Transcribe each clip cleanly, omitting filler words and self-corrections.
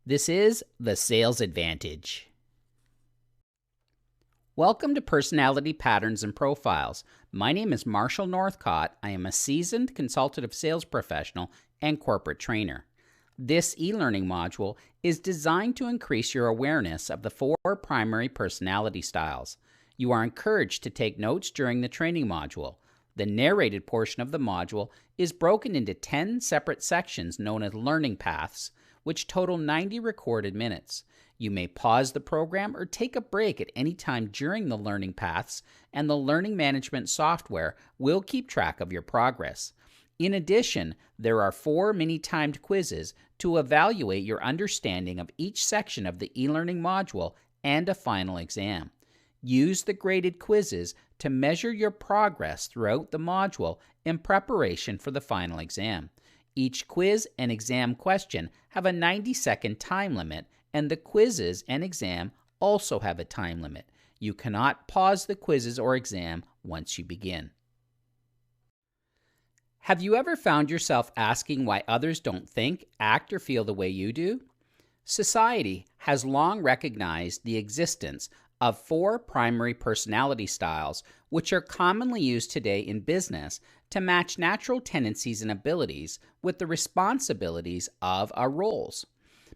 This is the Sales Advantage. Welcome to Personality Patterns and Profiles. My name is Marshall Northcott. I am a seasoned consultative sales professional and corporate trainer. This e-learning module is designed to increase your awareness of the 4 primary personality styles. You are encouraged to take notes during the training module. The narrated portion of the module is broken into 10 separate sections known as learning paths, which total 90 recorded minutes. You may pause the program or take a break at any time during the learning paths, and the learning management software will keep track of your progress. In addition, there are 4 mini-timed quizzes to evaluate your understanding of each section of the e-learning module and a final exam. Use the graded quizzes to measure your progress throughout the module in preparation for the final exam. Each quiz and exam question have a 90-second time limit, and the quizzes and exam also have a time limit. You cannot pause the quizzes or exam once you begin. Have you ever found yourself asking why others don't think, act, or feel the way you do? Society has long recognized the existence of 4 primary personality styles, which are commonly used today in business to match natural tendencies and abilities with the responsibilities of our roles.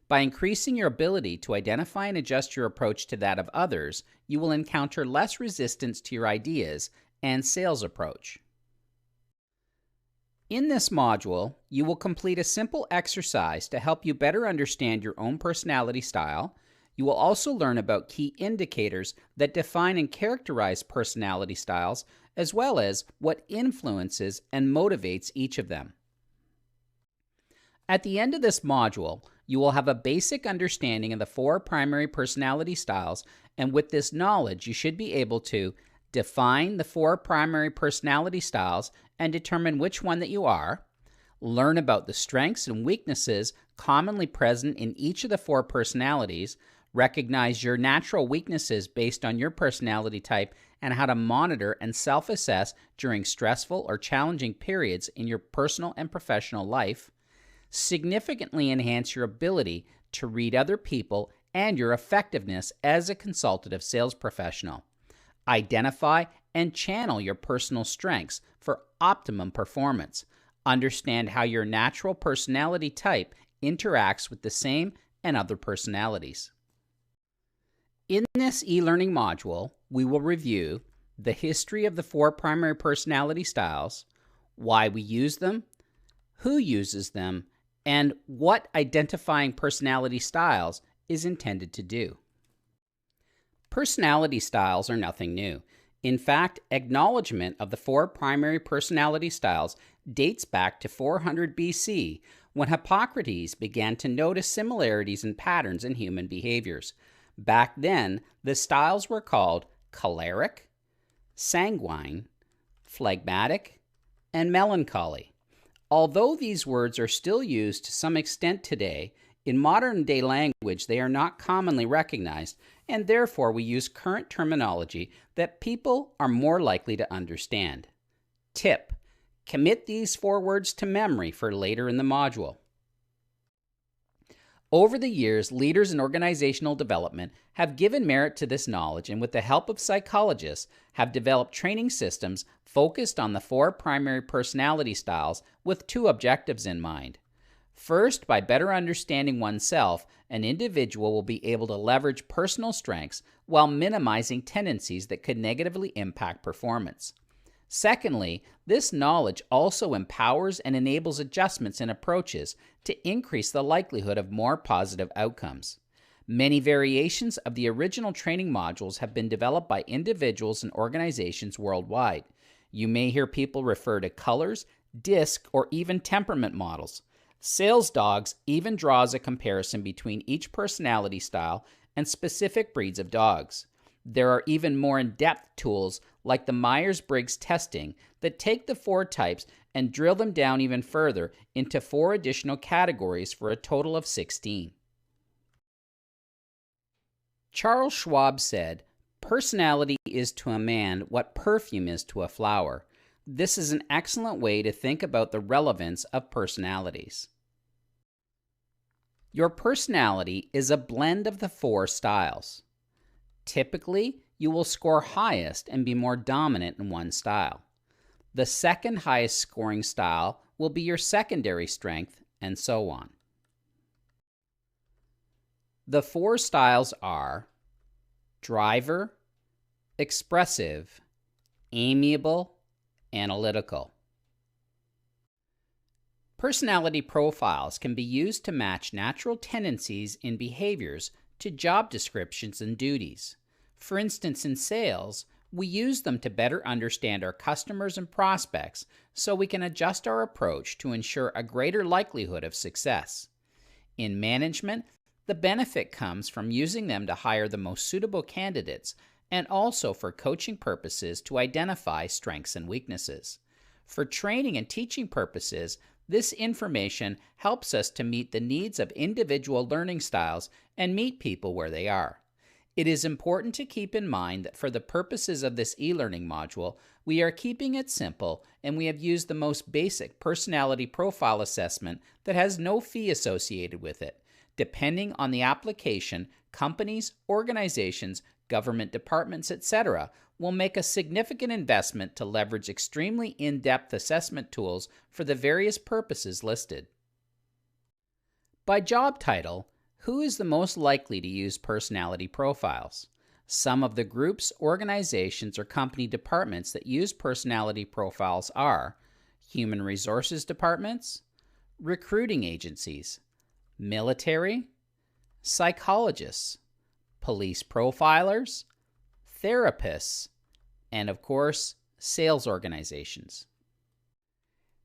By increasing your ability to identify and adjust your approach to that of others, you will encounter less resistance to your ideas and sales approach. In this module, you will complete a simple exercise to help you better understand your own personality style. You will also learn about key indicators that define and characterize personality styles, as well as what influences and motivates each of them. At the end of this module, you will have a basic understanding of the 4 primary personality styles, and with this knowledge, you should be able to define the 4 primary personality styles and determine which one that you are, learn about the strengths and weaknesses commonly present in each of the 4 personalities, recognize your natural weaknesses based on your personality type, and how to monitor and self-assess during stressful or challenging periods in your personal and professional life, significantly enhance your ability to read other people and your effectiveness as a consultative sales professional. Identify and channel your personal strengths for optimum performance. Understand how your natural personality type interacts with the same and other personalities. In this e-learning module, we will review the history of the 4 primary personality styles, why we use them, who uses them, and what identifying personality styles is intended to do. Personality styles are nothing new. In fact, acknowledgement of the 4 primary personality styles dates back to 400 BC, when Hippocrates began to notice similarities and patterns in human behaviors. Back then, the styles were called choleric, sanguine, phlegmatic, and melancholy. Although these words are still used to some extent today, in modern-day language they are not commonly recognized, and therefore we use current terminology that people are more likely to understand. Tip: commit these 4 words to memory for later in the module. Over the years, leaders in organizational development have given merit to this knowledge, and with the help of psychologists, have developed training systems focused on the 4 primary personality styles with 2 objectives in mind. First, by better understanding oneself, an individual will be able to leverage personal strengths while minimizing tendencies that could negatively impact performance. Secondly, this knowledge also empowers and enables adjustments in approaches to increase the likelihood of more positive outcomes. Many variations of the original training modules have been developed by individuals and organizations worldwide. You may hear people refer to colors, DISC, or even temperament models. Sales Dogs even draws a comparison between each personality style and specific breeds of dogs. There are even more in-depth tools like the Myers-Briggs testing that take the 4 types and drill them down even further into 4 additional categories for a total of 16. Charles Schwab said, "Personality is to a man what perfume is to a flower." This is an excellent way to think about the relevance of personalities. Your personality is a blend of the 4 styles. Typically, you will score highest and be more dominant in one style. The second highest scoring style will be your secondary strength, and so on. The 4 styles are driver, expressive, amiable, analytical. Personality profiles can be used to match natural tendencies in behaviors to job descriptions and duties. For instance, in sales, we use them to better understand our customers and prospects so we can adjust our approach to ensure a greater likelihood of success. In management, the benefit comes from using them to hire the most suitable candidates and also for coaching purposes to identify strengths and weaknesses. For training and teaching purposes, this information helps us to meet the needs of individual learning styles and meet people where they are. It is important to keep in mind that for the purposes of this e-learning module, we are keeping it simple and we have used the most basic personality profile assessment that has no fee associated with it. Depending on the application, companies, organizations, government departments, etc., will make a significant investment to leverage extremely in-depth assessment tools for the various purposes listed. By job title, who is the most likely to use personality profiles? Some of the groups, organizations, or company departments that use personality profiles are human resources departments, recruiting agencies, military, psychologists, police profilers, therapists, and of course, sales organizations.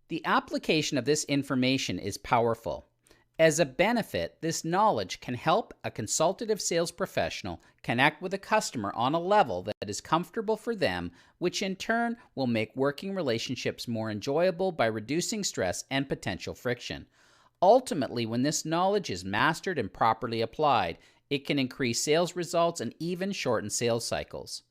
The application of this information is powerful. As a benefit, this knowledge can help a consultative sales professional connect with a customer on a level that is comfortable for them, which in turn will make working relationships more enjoyable by reducing stress and potential friction. Ultimately, when this knowledge is mastered and properly applied, it can increase sales results and even shorten sales cycles.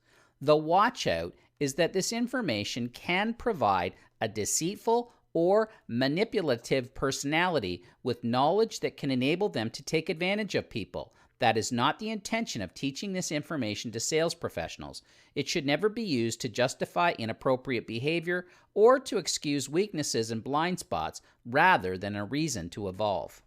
The watch out is that this information can provide a deceitful or manipulative personality with knowledge that can enable them to take advantage of people. That is not the intention of teaching this information to sales professionals. It should never be used to justify inappropriate behavior or to excuse weaknesses and blind spots rather than a reason to evolve.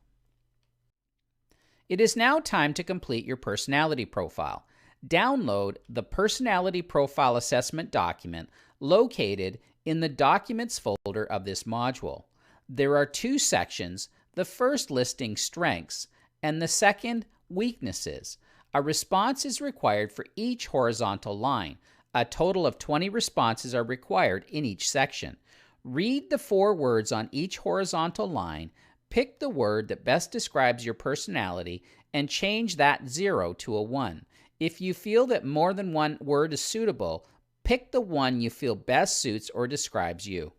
It is now time to complete your personality profile. Download the Personality Profile Assessment document located in the Documents folder of this module. There are 2 sections, the first listing strengths and the second weaknesses. A response is required for each horizontal line. A total of 20 responses are required in each section. Read the 4 words on each horizontal line, pick the word that best describes your personality, and change that 0 to a 1. If you feel that more than one word is suitable, pick the one you feel best suits or describes you.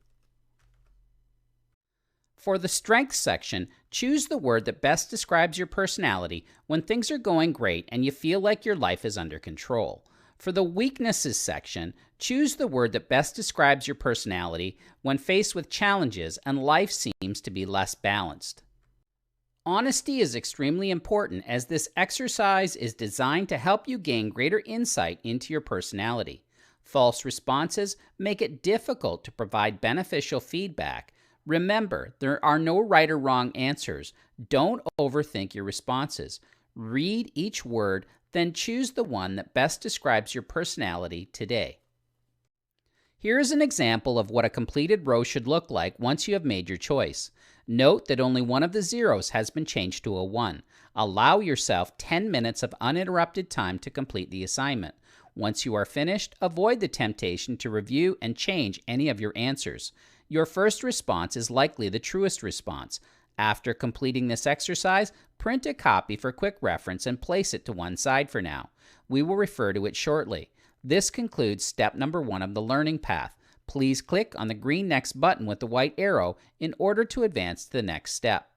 For the strengths section, choose the word that best describes your personality when things are going great and you feel like your life is under control. For the weaknesses section, choose the word that best describes your personality when faced with challenges and life seems to be less balanced. Honesty is extremely important as this exercise is designed to help you gain greater insight into your personality. False responses make it difficult to provide beneficial feedback. Remember, there are no right or wrong answers. Don't overthink your responses. Read each word, then choose the one that best describes your personality today. Here is an example of what a completed row should look like once you have made your choice. Note that only one of the zeros has been changed to a 1. Allow yourself 10 minutes of uninterrupted time to complete the assignment. Once you are finished, avoid the temptation to review and change any of your answers. Your first response is likely the truest response. After completing this exercise, print a copy for quick reference and place it to one side for now. We will refer to it shortly. This concludes step number 1 of the learning path. Please click on the green Next button with the white arrow in order to advance to the next step.